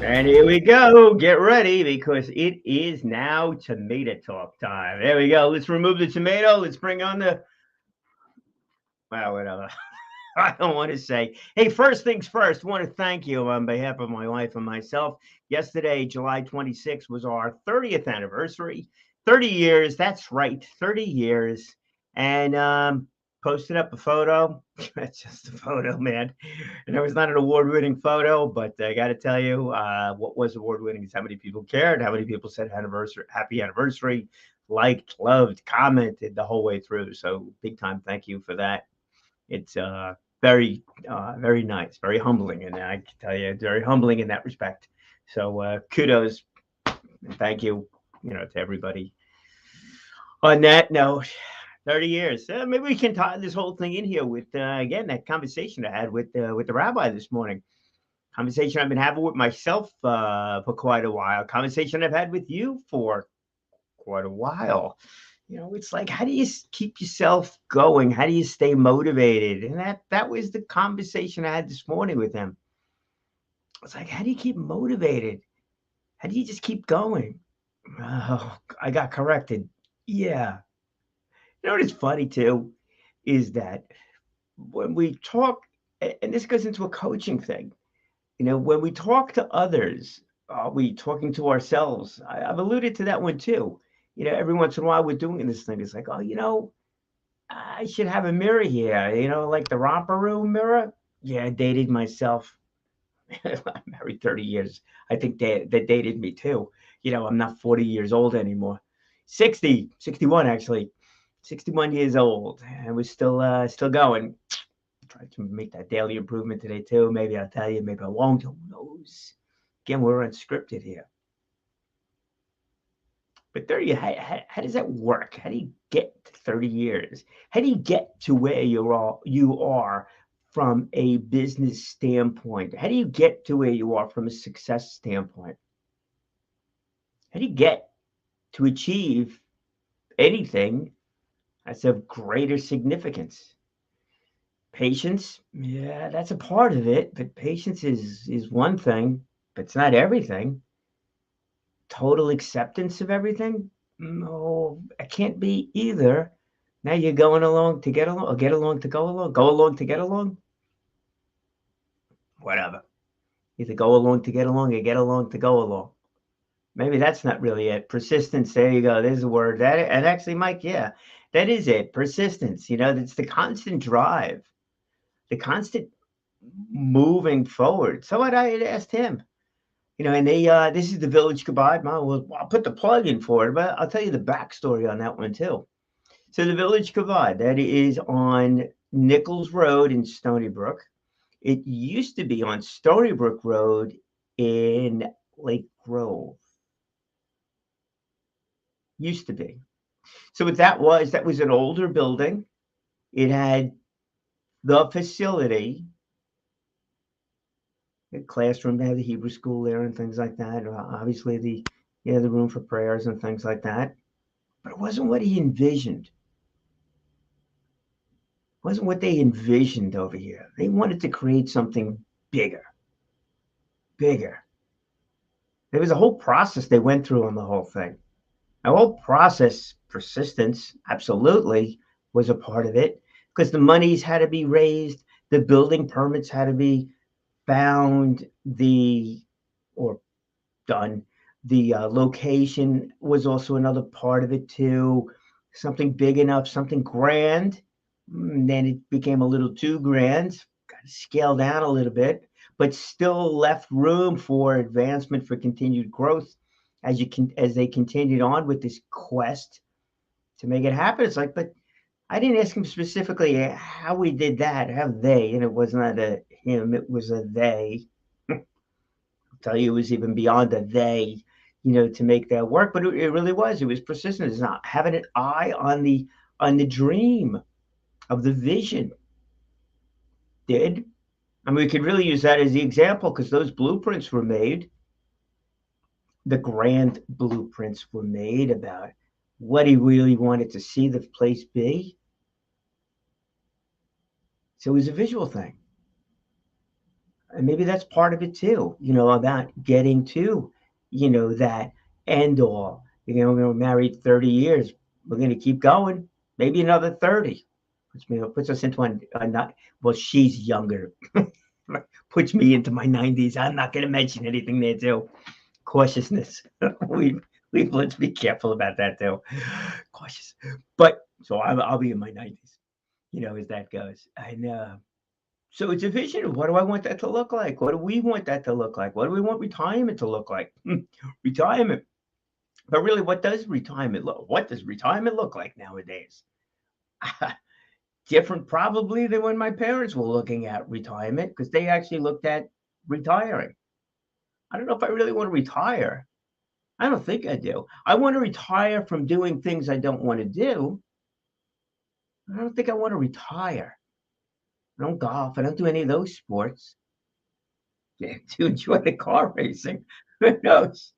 And here we go. Get ready because it is now tomato talk time. There we go. Let's remove the tomato. Let's bring on the, well, whatever. I don't want to say. Hey, first things first, I want to thank you on behalf of my wife and myself. Yesterday, July 26th, was our 30th anniversary. 30 years. That's right. 30 years. And posted up a photo. That's just a photo, man. And it was not an award-winning photo, but I got to tell you, what was award-winning is how many people cared, how many people said anniversary, happy anniversary, liked, loved, commented the whole way through. So big time thank you for that. It's very nice, very humbling, and I can tell you, it's very humbling in that respect. So kudos and thank you, to everybody. On that note, 30 years. Maybe we can tie this whole thing in here with again that conversation I had with the rabbi this morning. Conversation I've been having with myself for quite a while. Conversation I've had with you for quite a while. It's like, how do you keep yourself going? How do you stay motivated? And that was the conversation I had this morning with him. It's like, how do you keep motivated? How do you just keep going? Oh, I got corrected. Yeah. What is funny too is that when we talk, and this goes into a coaching thing, when we talk to others, are we talking to ourselves? I've alluded to that one too. Every once in a while we're doing this thing. It's like, oh, I should have a mirror here, like the romper room mirror. Yeah, I dated myself. I'm married 30 years. I think they dated me too. I'm not 40 years old anymore. 60, 61 actually. 61 years old. And we're still going. Try to make that daily improvement today too. Maybe I'll tell you, maybe I won't. Who knows? Again, we're unscripted here. But 30, how does that work? How do you get to 30 years? How do you get to where you are from a business standpoint? How do you get to where you are from a success standpoint? How do you get to achieve anything that's of greater significance? Patience, yeah, that's a part of it, but patience is one thing, but it's not everything. Total acceptance of everything? No, it can't be either. Now you're going along to get along, or get along to go along to get along, whatever. Either go along to get along or get along to go along. Maybe that's not really it. Persistence. There you go. There's a word. And actually, Mike, yeah, that is it. Persistence. It's the constant drive, the constant moving forward. So what I had asked him, and this is the Village Goodbye. Well, I'll put the plug in for it, but I'll tell you the backstory on that one too. So the Village Kavod, that is on Nichols Road in Stony Brook. It used to be on Stony Brook Road in Lake Grove. Used to be. So what that was an older building. It had the facility, the classroom, they had the Hebrew school there and things like that. Obviously the room for prayers and things like that. But it wasn't what he envisioned. Wasn't what they envisioned over here. They wanted to create something bigger, bigger. There was a whole process they went through on the whole thing. The whole process, persistence, absolutely was a part of it because the monies had to be raised, the building permits had to be found, or done. The location was also another part of it too. Something big enough, something grand. Then it became a little too grand. Got to scale down a little bit, but still left room for advancement for continued growth as they continued on with this quest to make it happen. It's like, but I didn't ask him specifically how we did that, how they, and it was not a him, it was a they. I'll tell you, it was even beyond a they, to make that work. But it really was. It was persistent. It's not having an eye on the dream of the vision. Did I mean we could really use that as the example because those blueprints were made. The grand blueprints were made about what he really wanted to see the place be. So it was a visual thing. And maybe that's part of it too, about getting to, that end all. We're married 30 years. We're going to keep going, maybe another 30. Puts us into not, well, she's younger. Puts me into my 90s. I'm not going to mention anything there too. Cautiousness. Let's be careful about that too. Cautious. But so I'll be in my 90s, as that goes. And so it's a vision of what do I want that to look like? What do we want that to look like? What do we want retirement to look like? Retirement. But really, what does retirement look? What does retirement look like nowadays? Different probably than when my parents were looking at retirement, because they actually looked at retiring. I don't know if I really want to retire. I don't think I do. I want to retire from doing things I don't want to do. I don't think I want to retire. I don't golf. I don't do any of those sports. Yeah, to enjoy the car racing. Who knows?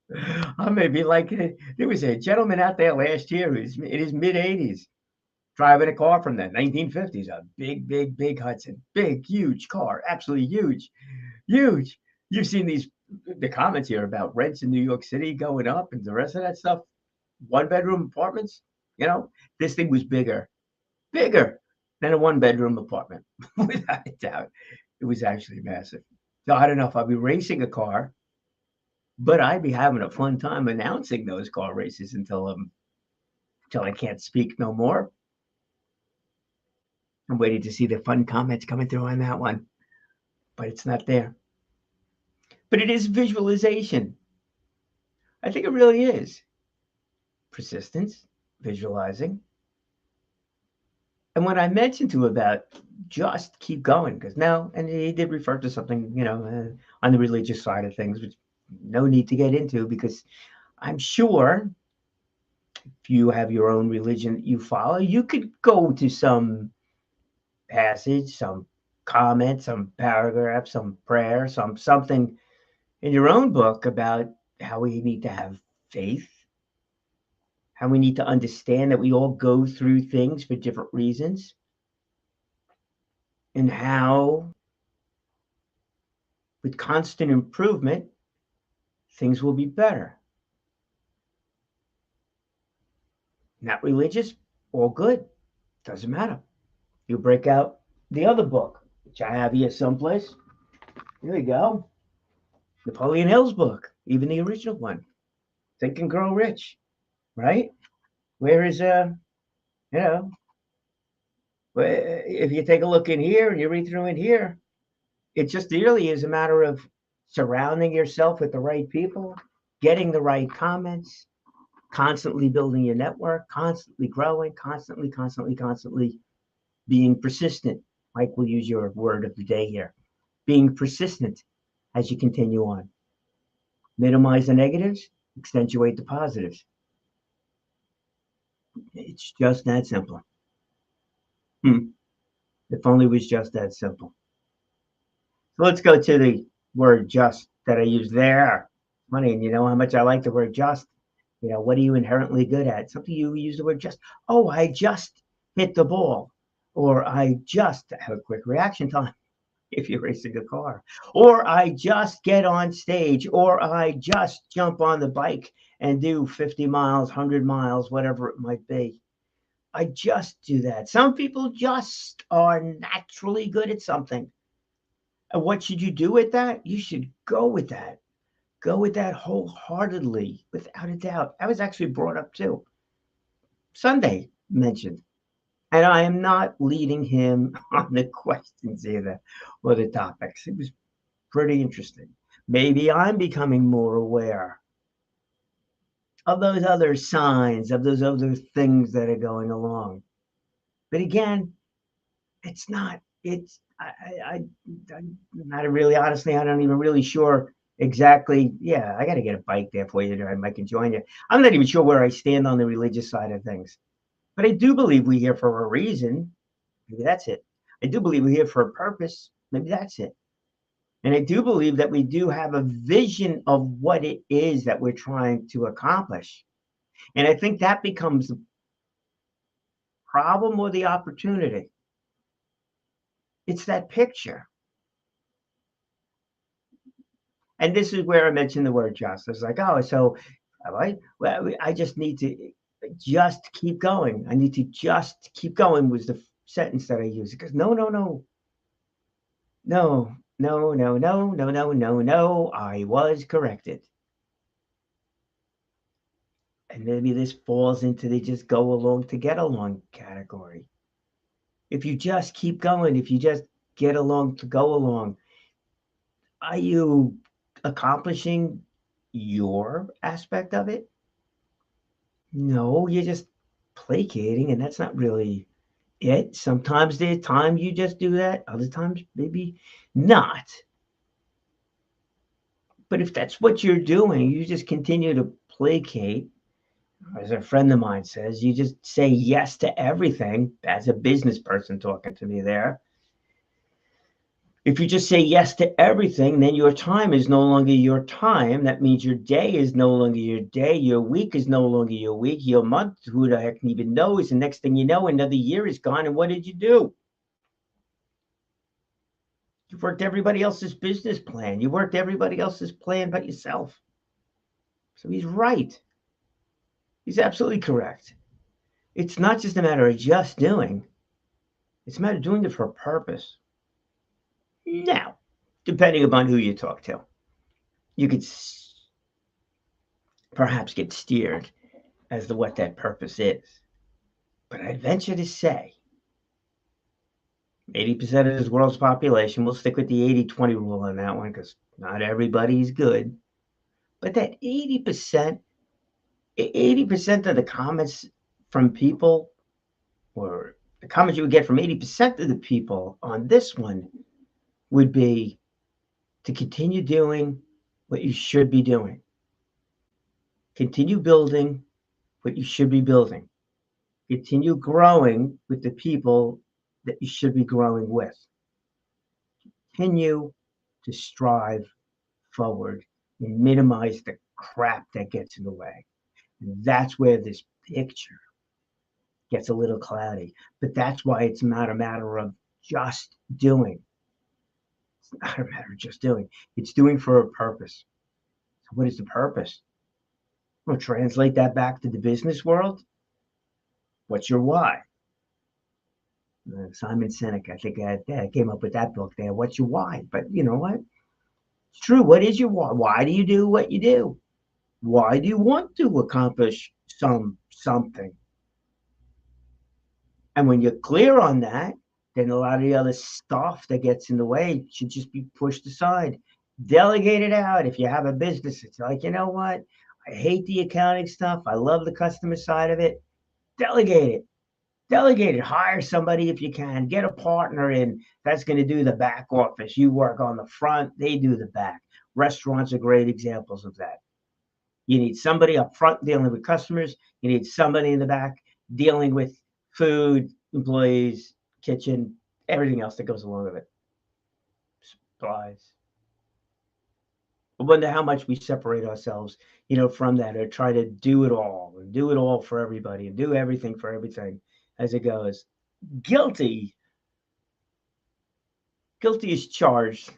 I may be like, there was a gentleman out there last year who's in his mid 80s driving a car from the 1950s, a big, big, big Hudson, big, huge car, absolutely huge, huge. You've seen the comments here about rents in New York City going up and the rest of that stuff. One bedroom apartments, this thing was bigger than a one bedroom apartment, without a doubt. It was actually massive. So I don't know if I'll be racing a car, but I'd be having a fun time announcing those car races until I can't speak no more. I'm waiting to see the fun comments coming through on that one, but it's not there. But it is visualization. I think it really is. Persistence, visualizing. And when I mentioned to him about just keep going, because now, and he did refer to something, on the religious side of things, which no need to get into, because I'm sure if you have your own religion that you follow, you could go to some passage, some comment, some paragraph, some prayer, something in your own book about how we need to have faith, how we need to understand that we all go through things for different reasons, and how with constant improvement, things will be better. Not religious, all good. Doesn't matter. You break out the other book, which I have here someplace. Here we go. Napoleon Hill's book, even the original one. Think and Grow Rich, right? Where is, if you take a look in here and you read through in here, it just really is a matter of surrounding yourself with the right people, getting the right comments, constantly building your network, constantly growing, constantly being persistent. Mike will use your word of the day here. Being persistent as you continue on. Minimize the negatives, accentuate the positives. It's just that simple. If only it was just that simple. So let's go to the word just that I use there. Funny, and you know how much I like the word just. What are you inherently good at? Something you use the word just. Oh, I just hit the ball. Or I just have a quick reaction time if you're racing a car. Or I just get on stage. Or I just jump on the bike and do 50 miles, 100 miles, whatever it might be. I just do that. Some people just are naturally good at something. And what should you do with that? You should go with that. Go with that wholeheartedly, without a doubt. That was actually brought up too. Sunday mentioned. And I am not leading him on the questions either or the topics. It was pretty interesting. Maybe I'm becoming more aware of those other signs, of those other things that are going along. But again, it's not. I'm not really, honestly, I don't even really sure exactly. Yeah, I got to get a bike there for you. I can join you. I'm not even sure where I stand on the religious side of things. But I do believe we're here for a reason. Maybe that's it. I do believe we're here for a purpose. Maybe that's it. And I do believe that we do have a vision of what it is that we're trying to accomplish. And I think that becomes the problem or the opportunity. It's that picture. And this is where I mentioned the word just. It's like, oh, so well, I just need to just keep going. I need to just keep going was the sentence that I used. Because no, no, no, no, no, no, no, no, no, no, no. I was corrected. And maybe this falls into the just go along to get along category. If you just keep going, if you just get along to go along, are you accomplishing your aspect of it? No, you're just placating, and that's not really it. Sometimes there's time you just do that, other times maybe not. But if that's what you're doing, you just continue to placate. As a friend of mine says, you just say yes to everything. As a business person talking to me there, if you just say yes to everything, then your time is no longer your time. That means your day is no longer your day. Your week is no longer your week. Your month, who the heck even knows? And next thing you know, another year is gone. And what did you do? You worked everybody else's business plan. You worked everybody else's plan but yourself. So he's right. He's absolutely correct. It's not just a matter of just doing. It's a matter of doing it for a purpose. Now, depending upon who you talk to, you could perhaps get steered as to what that purpose is. But I'd venture to say 80% of this world's population, we'll stick with the 80-20 rule on that one because not everybody's good. But that 80% of the comments from people, or the comments you would get from 80% of the people on this one would be to continue doing what you should be doing. Continue building what you should be building. Continue growing with the people that you should be growing with. Continue to strive forward and minimize the crap that gets in the way. And that's where this picture gets a little cloudy. But that's why it's not a matter of just doing. It's not a matter of just doing. It's doing for a purpose. So what is the purpose? We'll translate that back to the business world. What's your why? Simon Sinek, I think I came up with that book there. What's your why? But you know what? It's true. What is your why? Why do you do what you do? Why do you want to accomplish something? And when you're clear on that, then a lot of the other stuff that gets in the way should just be pushed aside. Delegate it out. If you have a business, it's like, you know what? I hate the accounting stuff. I love the customer side of it. Delegate it. Delegate it. Hire somebody if you can. Get a partner in that's going to do the back office. You work on the front, they do the back. Restaurants are great examples of that. You need somebody up front dealing with customers. You need somebody in the back dealing with food, employees, kitchen, everything else that goes along with it. Supplies. I wonder how much we separate ourselves, from that, or try to do it all and do it all for everybody and do everything for everything as it goes. Guilty. Guilty is charged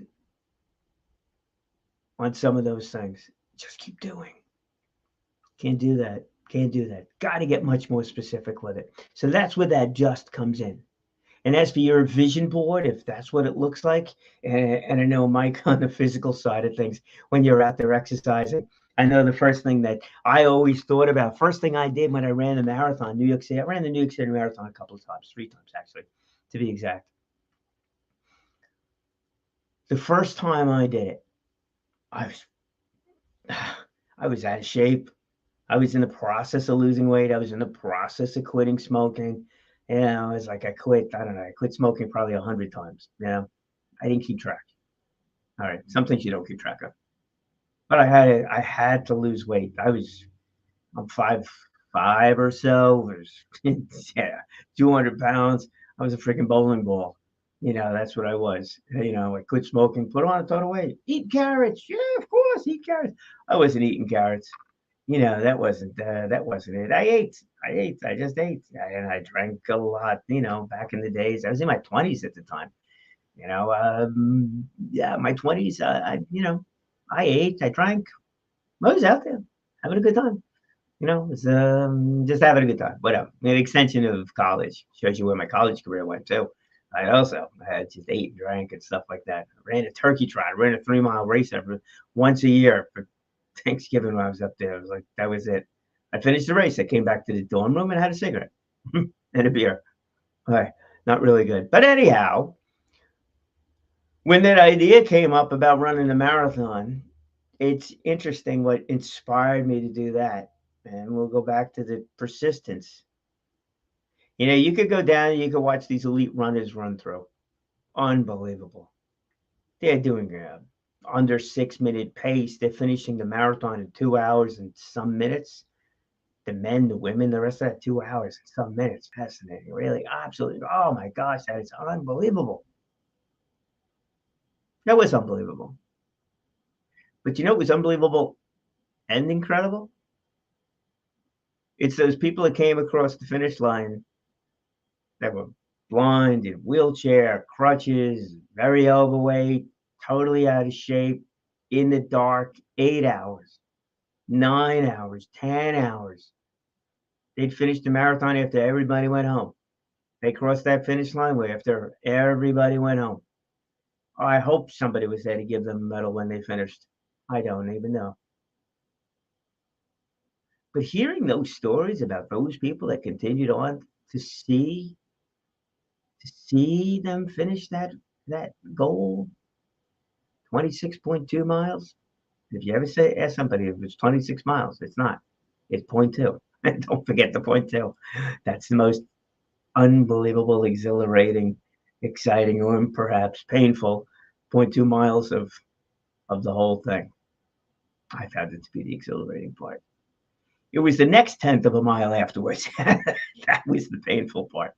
on some of those things. Just keep doing. Can't do that. Can't do that. Got to get much more specific with it. So that's where that just comes in. And as for your vision board, if that's what it looks like, and I know Mike on the physical side of things, when you're out there exercising, I know the first thing that I always thought about, first thing I did when I ran the marathon, New York City, I ran the New York City Marathon a couple of times, 3 times actually, to be exact. The first time I did it, I was, I was out of shape. I was in the process of losing weight. I was in the process of quitting smoking. I was like, I quit smoking probably 100 times. I didn't keep track. All right. Some things you don't keep track of. But I had to lose weight. I'm 5'5" or so. Yeah, 200 pounds. I was a freaking bowling ball. That's what I was. I quit smoking, put on a ton of weight. Eat carrots. Yeah, of course, eat carrots. I wasn't eating carrots. That wasn't it. I just ate. And I drank a lot, back in the days. I was in my 20s at the time. Yeah, my 20s, I ate, I drank. I was out there having a good time. It was just having a good time. Whatever. An extension of college. Shows you where my college career went too. I had just ate and drank and stuff like that. I ran a turkey trot. I ran a 3 mile race once a year for Thanksgiving when I was up there. I was like, that was it. I finished the race. I came back to the dorm room and had a cigarette and a beer. All right. Not really good. But anyhow, when that idea came up about running a marathon, it's interesting what inspired me to do that. And we'll go back to the persistence. You could go down and you could watch these elite runners run through. Unbelievable. They're doing under 6 minute pace. They're finishing the marathon in 2 hours and some minutes. The men, the women, the rest of that 2 hours and some minutes. Fascinating. Really, absolutely. Oh my gosh, that is unbelievable. That was unbelievable. But it was unbelievable and incredible? It's those people that came across the finish line that were blind, in wheelchair, crutches, very overweight, totally out of shape, in the dark, 8 hours, 9 hours, 10 hours. They'd finish the marathon after everybody went home. They crossed that finish line way after everybody went home. I hope somebody was there to give them a medal when they finished. I don't even know. But hearing those stories about those people that continued on to see them finish that goal, 26.2 miles. If you ever ask somebody if it's 26 miles, it's not. It's 0.2. Don't forget the 0.2. That's the most unbelievable, exhilarating, exciting, or perhaps painful 0.2 miles of the whole thing. I found it to be the exhilarating part. It was the next tenth of a mile afterwards. That was the painful part.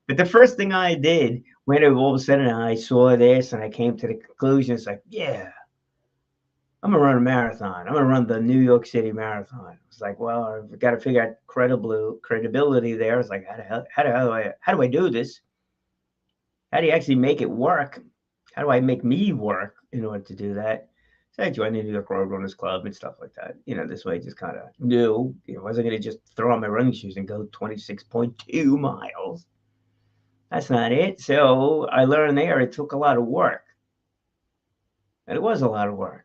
But the first thing I did when all of a sudden I saw this and I came to the conclusion, it's like, yeah, I'm gonna run a marathon. I'm gonna run the New York City Marathon. It's like, well, I've got to figure out credibility there. It's like, how do I do this? How do you actually make it work? How do I make me work in order to do that? So I joined the New York Road Runners Club and stuff like that. This way I just kind of knew. I wasn't going to just throw on my running shoes and go 26.2 miles. That's not it. So I learned there it took a lot of work. And it was a lot of work.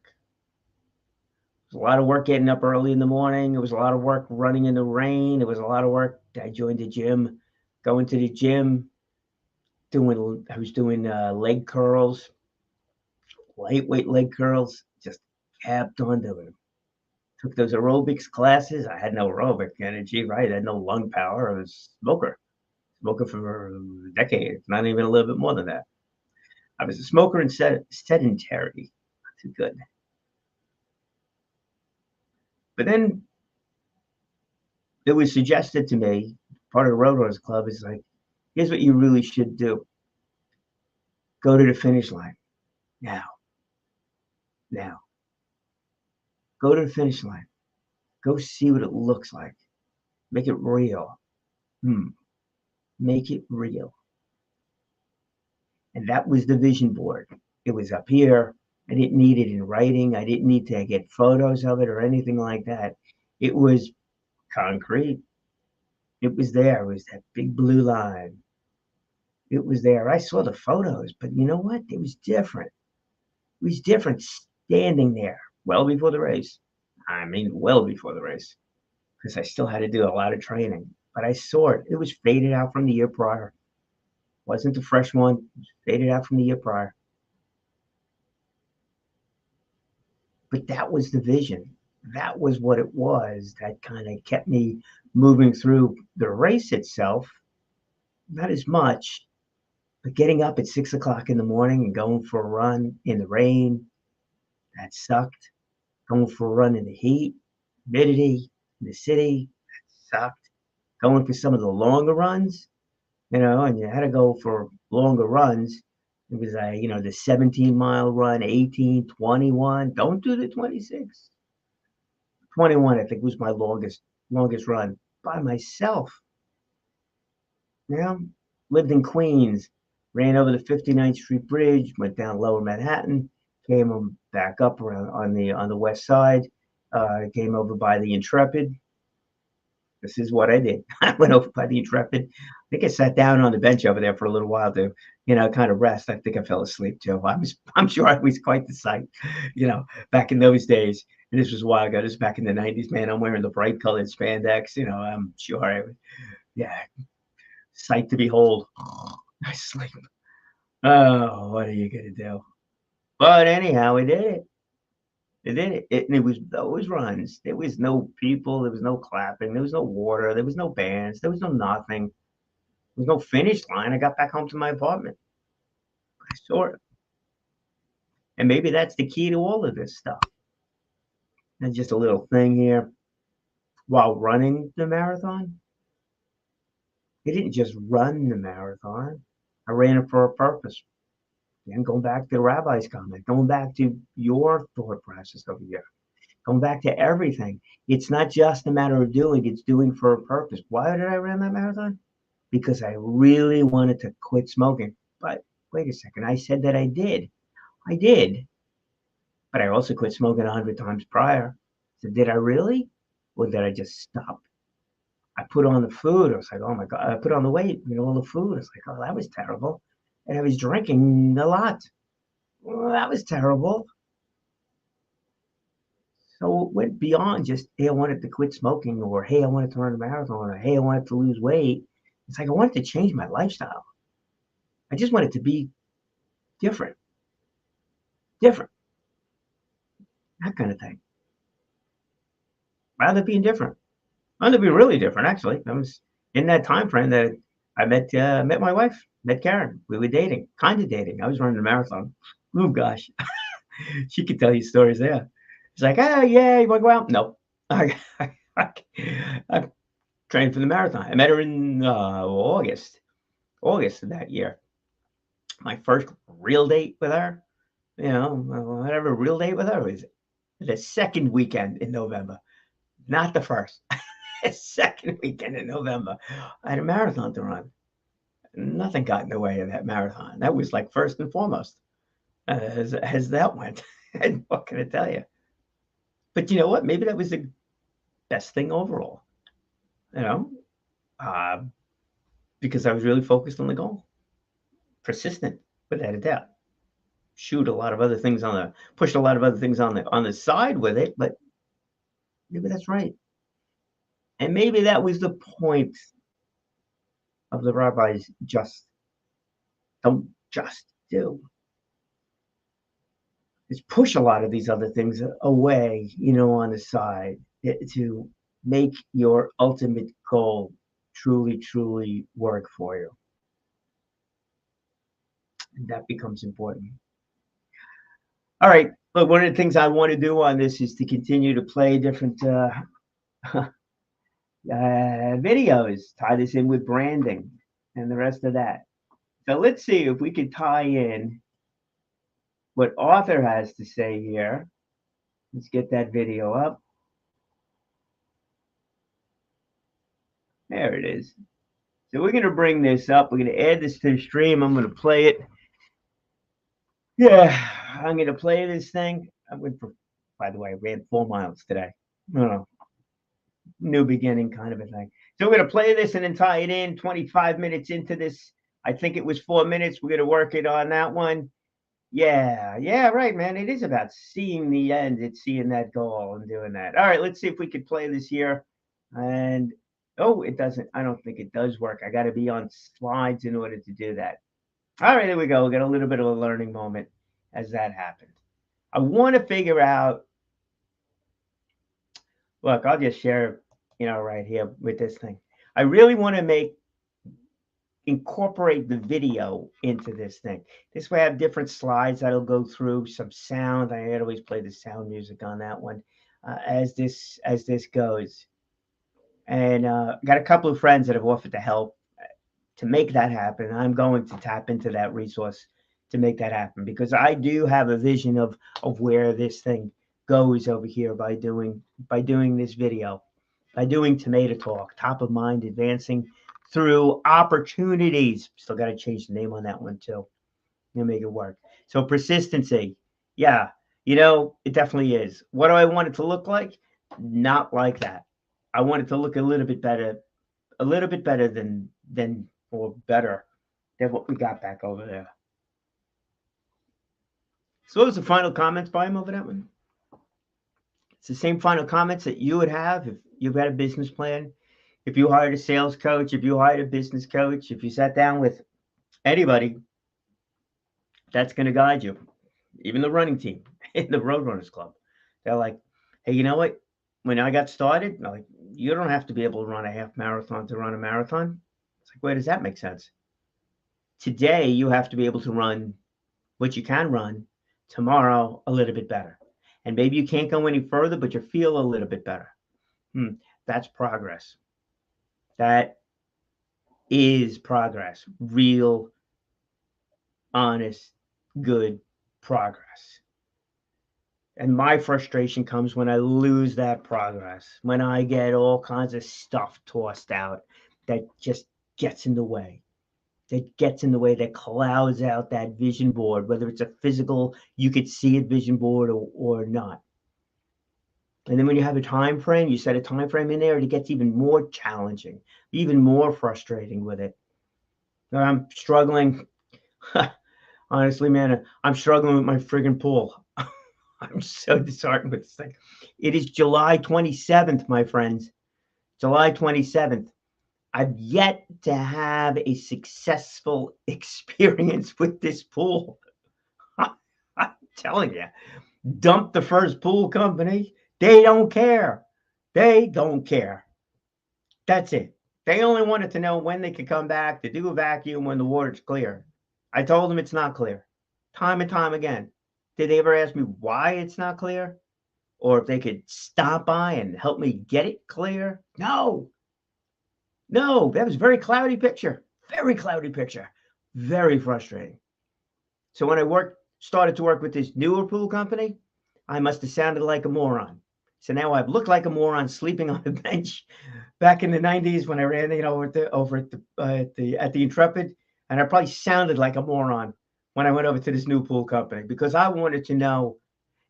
It was a lot of work getting up early in the morning. It was a lot of work running in the rain. It was a lot of work. I joined the gym, going to the gym, I was doing leg curls, lightweight leg curls, just kept on doing them. Took those aerobics classes. I had no aerobic energy, right? I had no lung power. I was smoker for a decade, not even a little bit more than that. I was a smoker and sedentary. Not too good. But then it was suggested to me, part of the Road Runners Club is like, here's what you really should do. Go to the finish line. Now. Go to the finish line. Go see what it looks like. Make it real. Make it real. And that was the vision board. It was up here. I didn't need it in writing. I didn't need to get photos of it or anything like that. It was concrete. It was there. It was that big blue line. It was there. I saw the photos, but you know what? It was different. It was different standing there well before the race. I mean, well before the race, because I still had to do a lot of training. But I saw it. It was faded out from the year prior. Wasn't the fresh one. It was faded out from the year prior. But that was the vision. That was what it was that kind of kept me moving through the race itself. Not as much, but getting up at 6 o'clock in the morning and going for a run in the rain, that sucked. Going for a run in the heat, humidity, in the city, that sucked. Going for some of the longer runs, and you had to go for longer runs. It was the 17-mile run, 18, 21. Don't do the 26. 21, I think, was my longest run by myself. Lived in Queens, ran over the 59th Street Bridge, went down Lower Manhattan, came back up around on the west side, came over by the Intrepid. This is what I did. I went over by the Intrepid. I think I sat down on the bench over there for a little while to, kind of rest. I think I fell asleep too. I'm sure I was quite the sight, back in those days. And this was a while ago. This was back in the 90s, man. I'm wearing the bright colored spandex. I'm sure yeah, sight to behold. I sleep. Oh, what are you gonna do? But anyhow, we did it. It did it. And it was those runs. There was no people. There was no clapping. There was no water. There was no bands. There was no nothing. There was no finish line. I got back home to my apartment. I saw it. And maybe that's the key to all of this stuff. And just a little thing here. While running the marathon, I didn't just run the marathon. I ran it for a purpose. And going back to the rabbi's comment, going back to your thought process over here, going back to everything. It's not just a matter of doing, it's doing for a purpose. Why did I run that marathon? Because I really wanted to quit smoking. But wait a second, I said that I did. I did. But I also quit smoking 100 times prior. So did I really? Or did I just stop? I put on the food. I was like, oh my God. I put on the weight, all the food. I was like, oh, that was terrible. And I was drinking a lot. Well, that was terrible. So it went beyond just, hey, I wanted to quit smoking, or hey, I wanted to run a marathon, or hey, I wanted to lose weight. It's like I wanted to change my lifestyle. I just wanted to be different. Different. That kind of thing. Rather being different. I wanted to be really different, actually. I was in that time frame that I met my wife, met Karen. We were dating, kind of dating. I was running a marathon. Oh gosh. She could tell you stories there. She's like, oh yeah, you want to go out? No. I trained for the marathon. I met her in August of that year. My first real date with her, whatever real date with her was the second weekend in November, not the first. The second weekend in November, I had a marathon to run. Nothing got in the way of that marathon. That was like first and foremost, as that went. And what can I tell you? But you know what? Maybe that was the best thing overall. Uh, because I was really focused on the goal, persistent, without a doubt. Pushed a lot of other things on the side with it, but maybe that's right. And maybe that was the point of the rabbis don't just do. Is push a lot of these other things away, on the side to make your ultimate goal truly, truly work for you. And that becomes important. All right. Look, one of the things I want to do on this is to continue to play different videos, tie this in with branding and the rest of that. So let's see if we could tie in what Arthur has to say here. Let's get that video up. There it is. So we're going to bring this up. We're going to add this to the stream. I'm going to play it. Yeah, I'm going to play this thing. By the way, I ran 4 miles today. New beginning kind of a thing. So we're going to play this and then tie it in 25 minutes into this. I think it was 4 minutes. We're going to work it on that one. Yeah, right, man. It is about seeing the end. It's seeing that goal and doing that. All right, let's see if we could play this here. And, it doesn't. I don't think it does work. I got to be on slides in order to do that. All right, there we go. We got a little bit of a learning moment as that happened. I want to figure out. Look, I'll just share, right here with this thing. I really want to incorporate the video into this thing. This way I have different slides that'll go through, some sound. I always play the sound music on that one as this goes. And got a couple of friends that have offered to help to make that happen. I'm going to tap into that resource to make that happen because I do have a vision of where this thing goes over here by doing this video, by doing Tomato Talk, top of mind, advancing through opportunities. Still got to change the name on that one too. Make it work. So persistency, Yeah, it definitely is. What do I want it to look like? Not like that. I want it to look a little bit better than or better than what we got back over there. So those are the final comments by him over that one. It's the same final comments that you would have if you've got a business plan, if you hired a sales coach, if you hired a business coach, if you sat down with anybody that's going to guide you, even the running team in the Roadrunners Club. They're like, hey, you know what? When I got started, like, you don't have to be able to run a half marathon to run a marathon. It's like, where does that make sense? Today, you have to be able to run what you can run. Tomorrow, a little bit better. And maybe you can't go any further, but you feel a little bit better. That's progress. That is progress. Real, honest, good progress. And my frustration comes when I lose that progress, when I get all kinds of stuff tossed out that just gets in the way, that clouds out that vision board, whether it's a physical, you could see it vision board or not. And then when you have a time frame, you set a time frame in there, it gets even more challenging, even more frustrating with it. I'm struggling. Honestly, man, I'm struggling with my friggin' pool. I'm so disheartened with this thing. It is July 27th, my friends. July 27th. I've yet to have a successful experience with this pool. I'm telling you, dump the first pool company. They don't care. They don't care. That's it. They only wanted to know when they could come back to do a vacuum when the water's clear. I told them it's not clear, time and time again. Did they ever ask me why it's not clear? Or if they could stop by and help me get it clear? No, no, that was a very cloudy picture. Very cloudy picture. Very frustrating. So when started to work with this newer pool company, I must have sounded like a moron. So now I've looked like a moron sleeping on the bench back in the '90s when I ran, over at the Intrepid, and I probably sounded like a moron when I went over to this new pool company because I wanted to know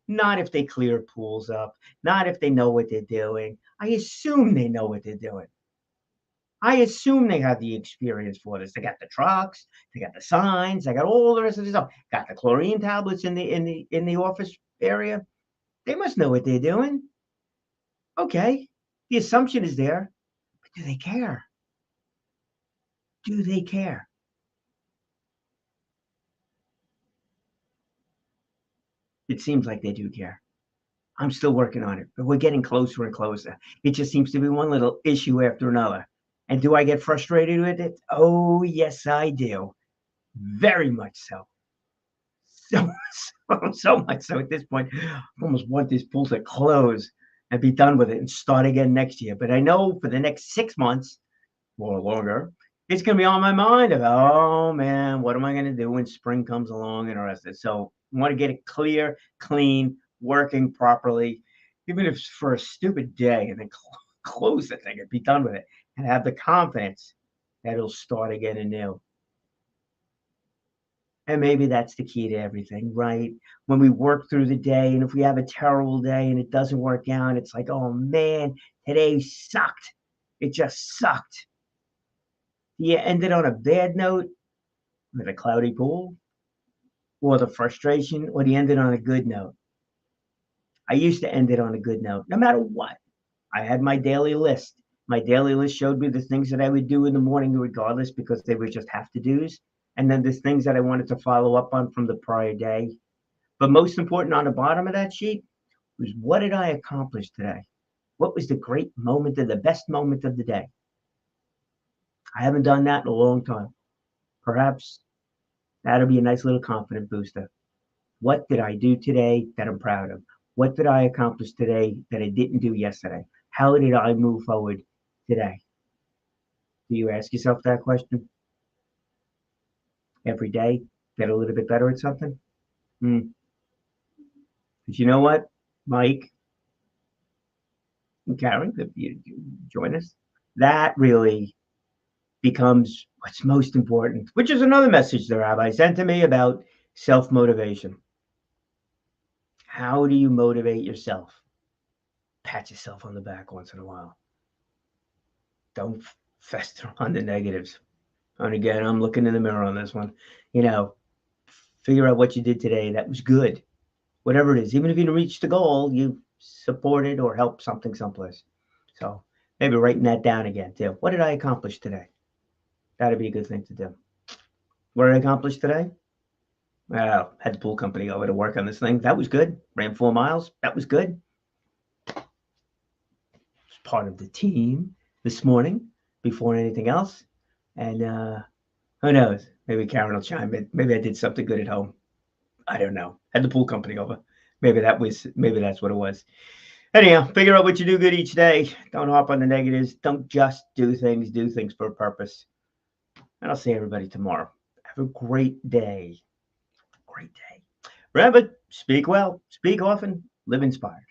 not if they clear pools up, not if they know what they're doing. I assume they know what they're doing. I assume they have the experience for this. They got the trucks, they got the signs, they got all the rest of the stuff. Got the chlorine tablets in the office area. They must know what they're doing. Okay, the assumption is there, but do they care? Do they care? It seems like they do care. I'm still working on it, but we're getting closer and closer. It just seems to be one little issue after another. And do I get frustrated with it? Oh, yes, I do. Very much so. So, so much so at this point, I almost want this pool to close and be done with it and start again next year. But I know for the next 6 months or longer, it's going to be on my mind about, oh man, what am I going to do when spring comes along and the rest of it. So I want to get it clear, clean, working properly, even if it's for a stupid day, and then close the thing and be done with it and have the confidence that it'll start again anew. And maybe that's the key to everything, right? When we work through the day, and if we have a terrible day and it doesn't work out, it's like, oh man, today sucked. It just sucked. You ended on a bad note with a cloudy pool, or the frustration, or you ended on a good note. I used to end it on a good note, no matter what. I had my daily list. My daily list showed me the things that I would do in the morning, regardless, because they were just have to do's. And then there's things that I wanted to follow up on from the prior day. But most important on the bottom of that sheet was, what did I accomplish today? What was the great moment of the best moment of the day? I haven't done that in a long time. Perhaps that'll be a nice little confidence booster. What did I do today that I'm proud of? What did I accomplish today that I didn't do yesterday? How did I move forward today? Do you ask yourself that question every day? Get a little bit better at something? But you know what, Mike and Karen, if you join us, that really becomes what's most important, which is another message the rabbi sent to me about self motivation. How do you motivate yourself? Pat yourself on the back once in a while. Don't fester on the negatives. And again, I'm looking in the mirror on this one. You know, figure out what you did today that was good. Whatever it is, even if you didn't reach the goal, you supported or helped something someplace. So maybe writing that down again too. What did I accomplish today? That'd be a good thing to do. What did I accomplish today? Well, had the pool company over to work on this thing. That was good. Ran 4 miles. That was good. Was part of the team this morning before anything else. And who knows? Maybe Karen will chime in. Maybe I did something good at home. I don't know. Had the pool company over. Maybe that's what it was. Anyhow, figure out what you do good each day. Don't hop on the negatives. Don't just do things for a purpose. And I'll see everybody tomorrow. Have a great day. Great day. Rabbi, speak well, speak often, live inspired.